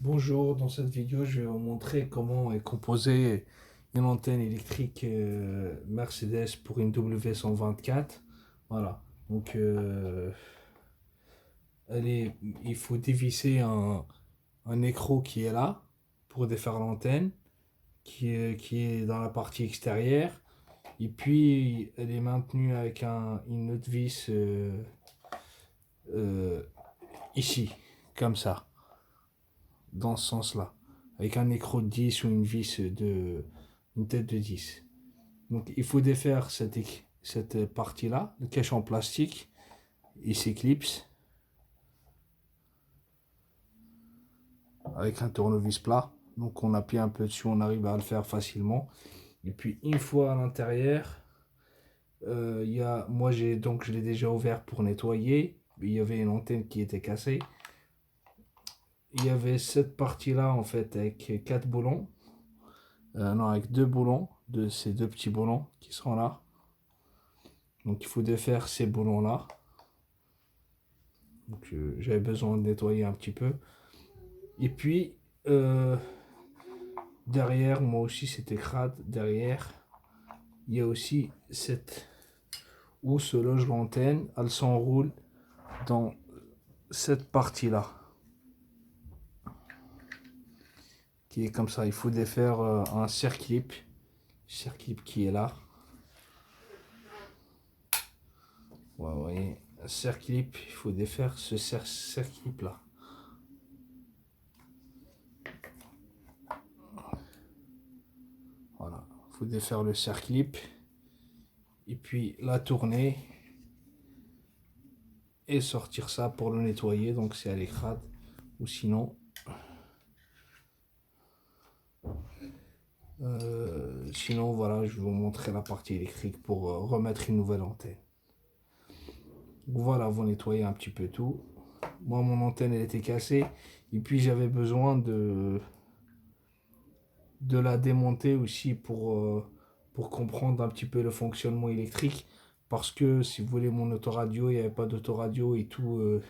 Bonjour, dans cette vidéo, je vais vous montrer comment est composée une antenne électrique Mercedes pour une W124. Voilà, donc il faut dévisser un écrou qui est là pour défaire l'antenne, qui est dans la partie extérieure. Et puis, elle est maintenue avec une autre vis euh, ici, comme ça, dans ce sens-là, avec un écrou de 10 ou une tête de 10. Donc il faut défaire cette partie-là, le cache en plastique, il s'éclipse avec un tournevis plat. Donc on appuie un peu dessus, on arrive à le faire facilement. Et puis une fois à l'intérieur, moi je l'ai déjà ouvert pour nettoyer. Il y avait une antenne qui était cassée. Il y avait cette partie-là en fait avec quatre boulons. Non, avec deux boulons, ces deux petits boulons qui sont là. Donc il faut défaire ces boulons-là. Donc j'avais besoin de nettoyer un petit peu. Et puis euh, derrière, moi aussi c'était crade. Derrière, il y a aussi cette où se loge l'antenne. Elle s'enroule dans cette partie-là. Qui est comme ça. Il faut défaire un circlip. Circlip qui est là. Ouais, vous voyez, un circlip, il faut défaire ce circlip là. Voilà, il faut défaire le circlip et puis la tourner et sortir ça pour le nettoyer. Donc c'est à l'écrade ou sinon voilà, je vais vous montrer la partie électrique pour remettre une nouvelle antenne. Donc voilà, vous nettoyez un petit peu tout. Moi mon antenne elle était cassée et puis j'avais besoin de la démonter aussi pour comprendre un petit peu le fonctionnement électrique. Parce que si vous voulez mon autoradio, il n'y avait pas d'autoradio et tout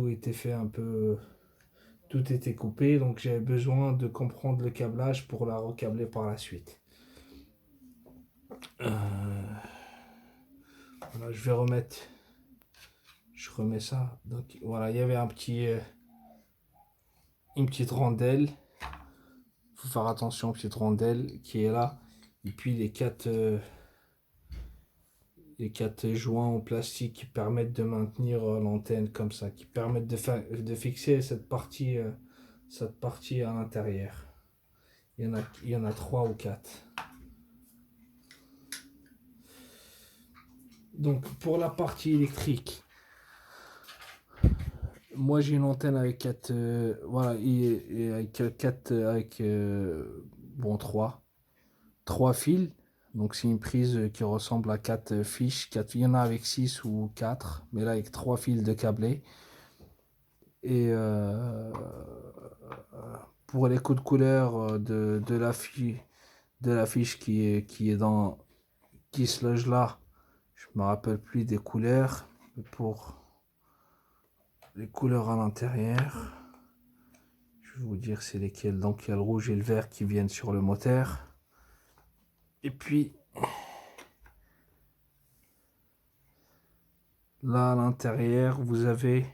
était fait un peu. Tout était coupé, donc j'avais besoin de comprendre le câblage pour la recabler par la suite. Voilà, je remets ça. Donc voilà, il y avait une petite rondelle. Il faut faire attention, petite rondelle qui est là. Et puis les quatre joints en plastique qui permettent de maintenir l'antenne comme ça, qui permettent de fixer cette partie à l'intérieur. Il y en a trois ou quatre. Donc pour la partie électrique, moi j'ai une antenne avec quatre, voilà, et avec quatre, bon trois fils. Donc c'est une prise qui ressemble à quatre fiches. Il y en a avec 6 ou 4, mais là avec trois fils de câblé. Et pour les codes couleurs de la fiche qui se loge là, je me rappelle plus des couleurs. Mais pour les couleurs à l'intérieur, je vais vous dire c'est lesquelles. Donc il y a le rouge et le vert qui viennent sur le moteur. Et puis là à l'intérieur, vous avez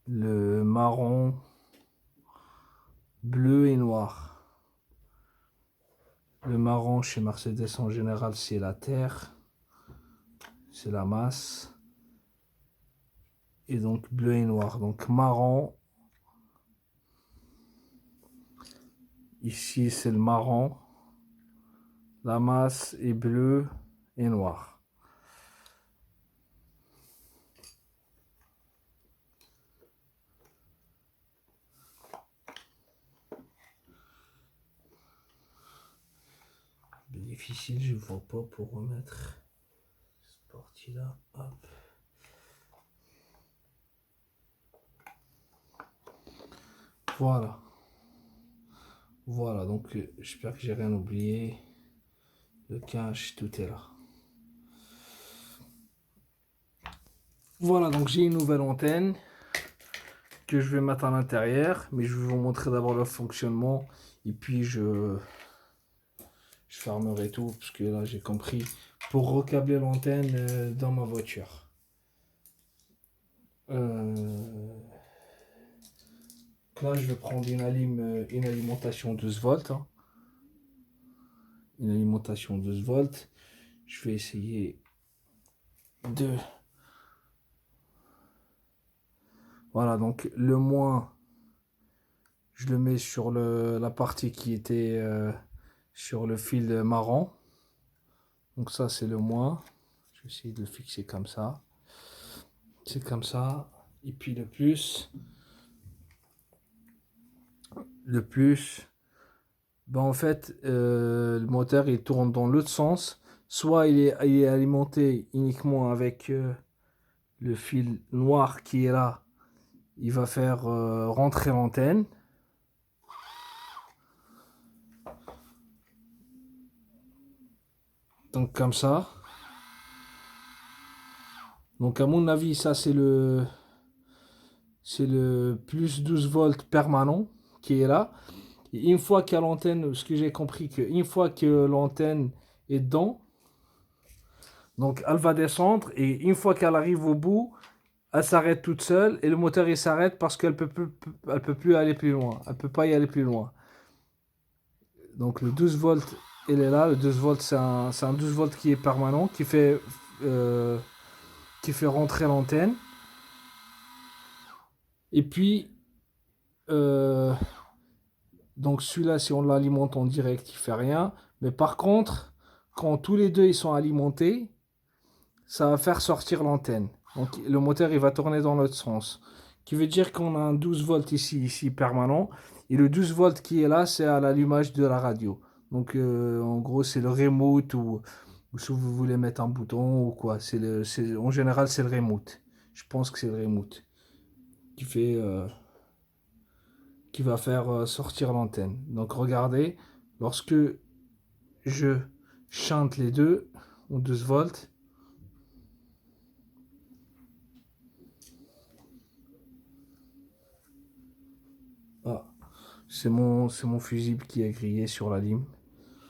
le marron, bleu et noir. Le marron chez Mercedes en général c'est la terre, c'est la masse. Et donc bleu et noir. Donc marron, ici c'est le marron, la masse est bleue et noire. Difficile, je vois pas pour remettre cette partie là. Hop. Voilà. Voilà, donc j'espère que j'ai rien oublié. Le cache, tout est là. Voilà, donc j'ai une nouvelle antenne que je vais mettre à l'intérieur, mais je vais vous montrer d'abord le fonctionnement et puis je fermerai tout parce que là j'ai compris pour recabler l'antenne dans ma voiture. Là je vais prendre une alimentation 12 volts. Hein. Une alimentation 12 volts. Je vais essayer de... Voilà, donc le moins, je le mets sur la partie qui était sur le fil marron. Donc ça c'est le moins. Je vais essayer de le fixer comme ça. C'est comme ça. Et puis le plus, ben en fait, le moteur il tourne dans l'autre sens. Soit il est alimenté uniquement avec le fil noir qui est là. Il va faire rentrer l'antenne. Donc comme ça. Donc à mon avis, ça c'est le plus 12 volts permanent qui est là. Et une fois qu'il y a l'antenne, ce que j'ai compris, qu'une fois que l'antenne est dedans, donc elle va descendre et une fois qu'elle arrive au bout, elle s'arrête toute seule et le moteur il s'arrête parce qu'elle peut plus aller plus loin. Elle peut pas y aller plus loin. Donc le 12 volts, il est là. Le 12 volts, c'est un 12 volts qui est permanent, euh, qui fait rentrer l'antenne. Et puis, donc celui-là, si on l'alimente en direct, il fait rien. Mais par contre, quand tous les deux ils sont alimentés, ça va faire sortir l'antenne. Donc le moteur il va tourner dans l'autre sens. Qui veut dire qu'on a un 12 volts ici permanent. Et le 12 volts qui est là, c'est à l'allumage de la radio. Donc en gros, c'est le remote ou si vous voulez mettre un bouton ou quoi. En général, c'est le remote. Je pense que c'est le remote qui fait, qui va faire sortir l'antenne. Donc regardez, lorsque je chante les deux en 12 volts, ah, c'est mon fusible qui est grillé sur la lime.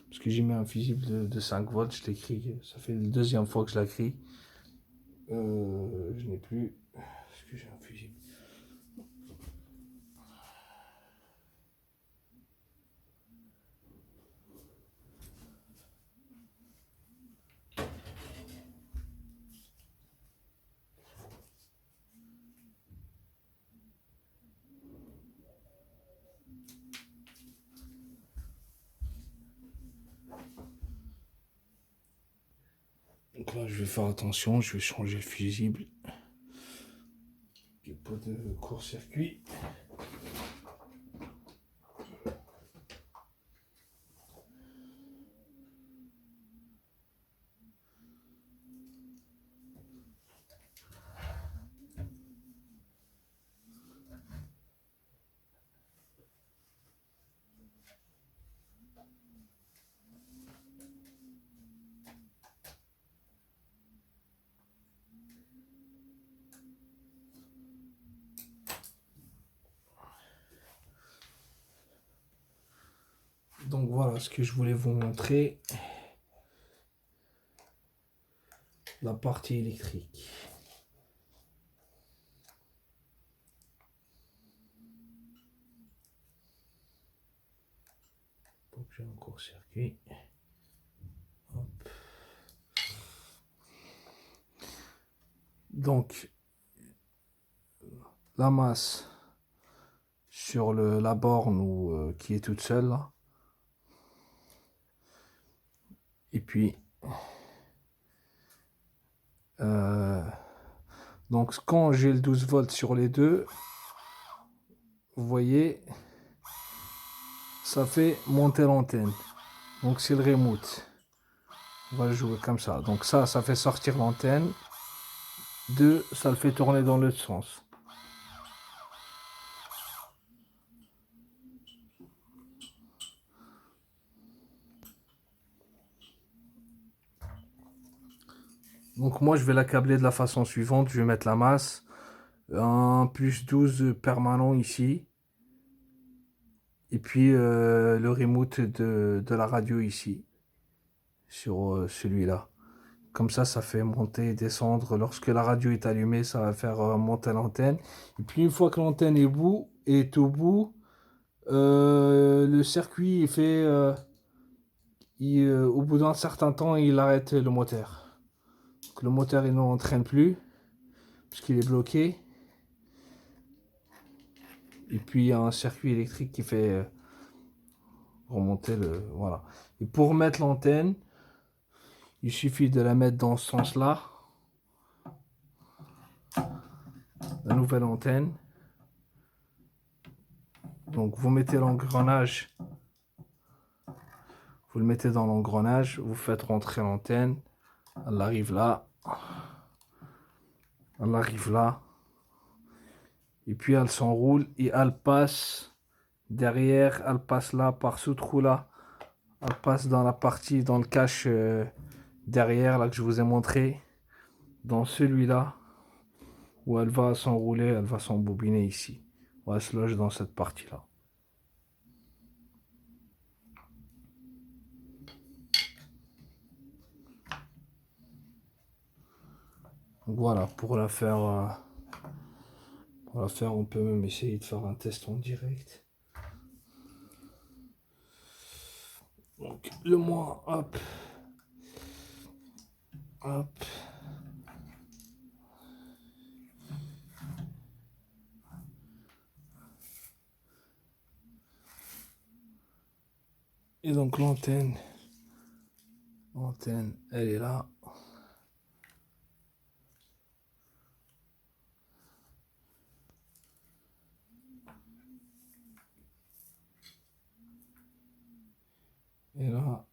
Parce que j'ai mis un fusible de 5 volts, je l'ai grillé. Ça fait la deuxième fois que je la grille. Je n'ai plus. Est-ce que j'ai un fusible? Donc là, je vais faire attention, je vais changer le fusible. Il n'y a pas de court-circuit. Donc voilà ce que je voulais vous montrer. La partie électrique. Donc j'ai un court-circuit. Donc la masse sur la borne qui est toute seule là. Et puis donc quand j'ai le 12 volts sur les deux, vous voyez, ça fait monter l'antenne. Donc c'est le remote. On va le jouer comme ça. Donc ça fait sortir l'antenne. 2, ça le fait tourner dans l'autre sens. Donc moi je vais l'accabler de la façon suivante. Je vais mettre la masse un +12 permanent ici, et puis le remote de la radio ici, sur celui-là. Comme ça fait monter et descendre. Lorsque la radio est allumée, ça va faire monter l'antenne. Et puis une fois que l'antenne est au bout, le circuit au bout d'un certain temps, il arrête le moteur. Donc, le moteur il n'entraîne plus puisqu'il est bloqué. Et puis il y a un circuit électrique qui fait remonter le... Voilà. Et pour mettre l'antenne, il suffit de la mettre dans ce sens-là. La nouvelle antenne. Donc vous mettez l'engrenage. Vous le mettez dans l'engrenage. Vous faites rentrer l'antenne. Elle arrive là. Elle arrive là. Et puis elle s'enroule et elle passe derrière. Elle passe là par ce trou-là. Elle passe dans la partie, dans le cache derrière, là que je vous ai montré. Dans celui-là. Où elle va s'enrouler, elle va s'embobiner ici. Elle se loge dans cette partie-là. Donc voilà, pour la faire, on peut même essayer de faire un test en direct. Donc le moins, hop, hop. Et donc l'antenne, elle est là. Et là,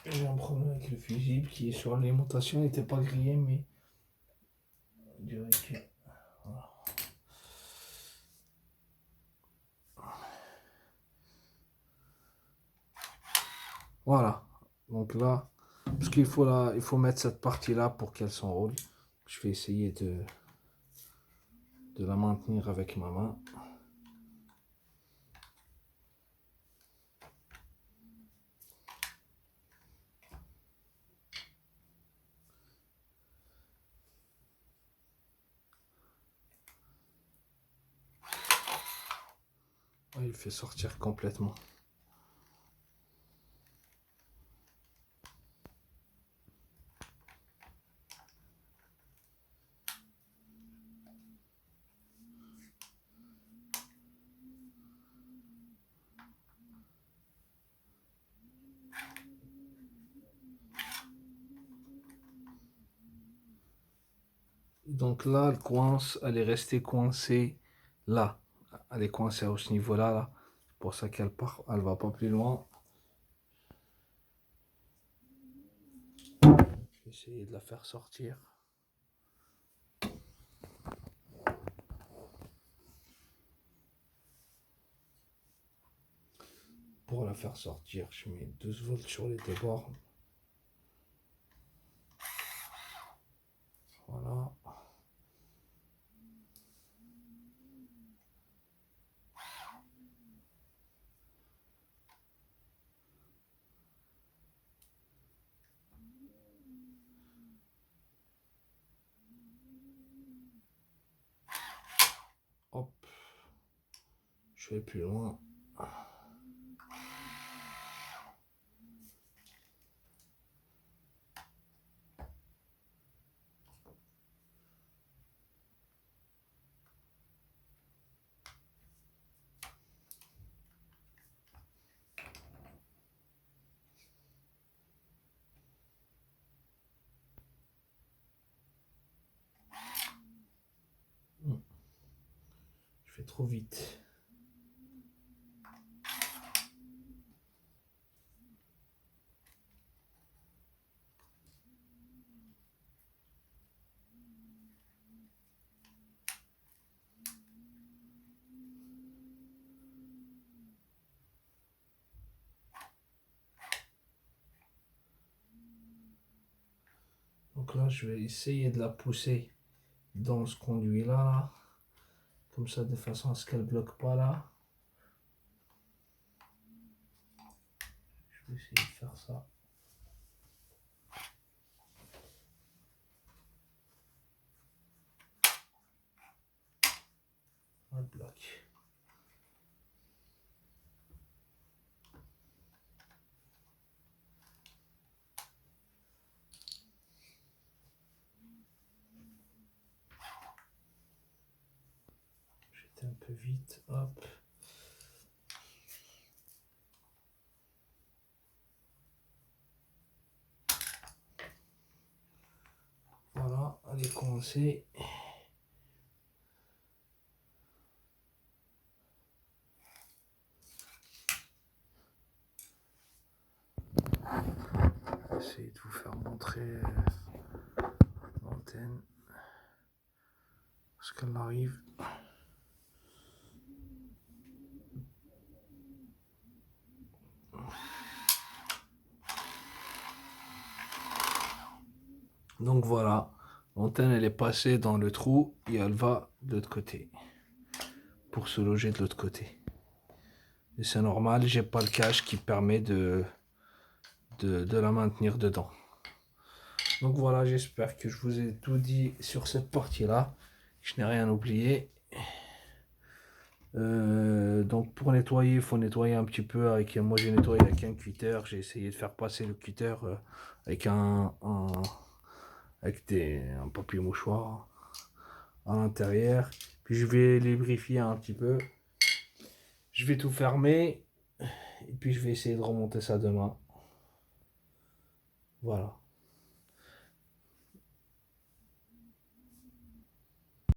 j'ai un problème avec le fusible qui est sur l'alimentation, il n'était pas grillé, mais on dirait que... Voilà. Voilà. Donc là, parce qu'il faut il faut mettre cette partie-là pour qu'elle s'enroule. Je vais essayer de la maintenir avec ma main. Il fait sortir complètement. Donc là, elle coince, elle est restée coincée là. Elle est coincée à ce niveau-là. Là. C'est pour ça qu'elle part, elle va pas plus loin. Je vais essayer de la faire sortir. Pour la faire sortir, je mets 12 volts sur les deux bords. Voilà. Hop. Je vais plus loin. Je fais trop vite. Donc là, je vais essayer de la pousser dans ce conduit là, comme ça, de façon à ce qu'elle bloque pas là. Je vais essayer de faire ça. Elle bloque. J'étais un peu vite, hop. Voilà, elle est coincée. Essayer de vous faire montrer l'antenne. Parce qu'elle arrive. Donc voilà, l'antenne elle est passée dans le trou et elle va de l'autre côté. Pour se loger de l'autre côté. Et c'est normal, j'ai pas le cache qui permet de la maintenir dedans. Donc voilà, j'espère que je vous ai tout dit sur cette partie-là. Je n'ai rien oublié. Donc pour nettoyer, il faut nettoyer un petit peu avec. Moi j'ai nettoyé avec un cutter. J'ai essayé de faire passer le cutter avec un papier mouchoir à l'intérieur. Puis je vais lubrifier un petit peu. Je vais tout fermer. Et puis je vais essayer de remonter ça demain. Voilà.